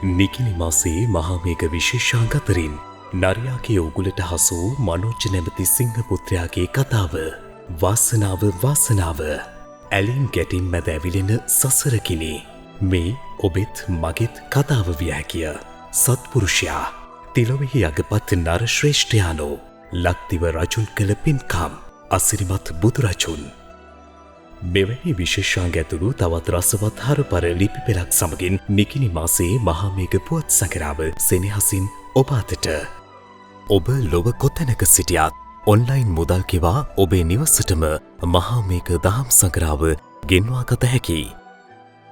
නිකිලි මාසයේ මහාමේඝ විශේෂාංග අතරින් නරයාගේ උගුලට හසු මනෝජ නැමැති සිංහ පුත්‍රයාගේ කතාව. වාසනාව වාසනාව ඇලින් ගැටින් මැද ඇවිලෙන සසරකිනි. මේ ඔබෙත් මගෙත් කතාව විය හැකිය. සත්පුරුෂයා තිලොවෙහි අගපත් නර ශ්‍රේෂ්ඨයානෝ ලක්දිව රජුන් කළ පින්කම් අසිරිමත් බුදුරජුන්. මෙවැනි විශේෂාංග ඇතුළු තවත් රසවත් හරපර ලිපි පෙළක් සමගින් නිකිණි මාසයේ මහාමේඝ පුවත් සඟරාව සෙනෙහසින් ඔබ අතට. ඔබ ලොව කොතැනක සිටියත් ඔන්ලයින් මුදල් කෙවා ඔබේ නිවසටම මහාමේඝ දහම් සඟරාව ගෙන්වා ගත හැකි.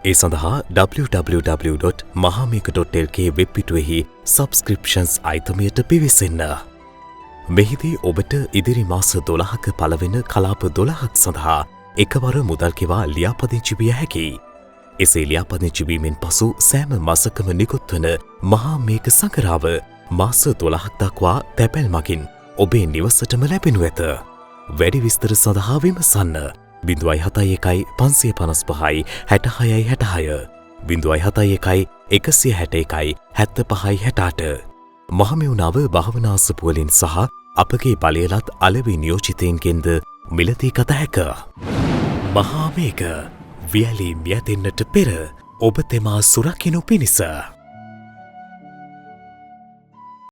ඒ සඳහා www.mahameka.lk වෙබ් පිටුවෙහි සබ්ස්ක්‍රිප්ෂන්ස් අයිතමයට පිවිසෙන්න. මෙහිදී ඔබට ඉදිරි මාස 12ක පළවෙන කලාප 12ක් සඳහා එකවර මුදල් කෙවා ලියාපදිංචි විය හැකියි. එසේ ලියාපදිංචි වීමෙන් පසු සෑම මාසකම නිකුත් වන මහාමේඝ සඟරාව මාස 12ක් දක්වා තැපැල් මගින් ඔබේ නිවසටම ලැබෙනු ඇත. වැඩි විස්තර සඳහා විමසන්න 071 555 66 66 071 161 75 68. මහමෙවුනාව භාවනාසපුවලින් සහ අපගේ බලයලත් අලෙවි නියෝජිතයින්ගෙන්ද මිලදී ගත හැක. මහාමේඝ වියලි මියැදෙන්නට පෙර ඔබ තෙමා සුරකිනු පිණිස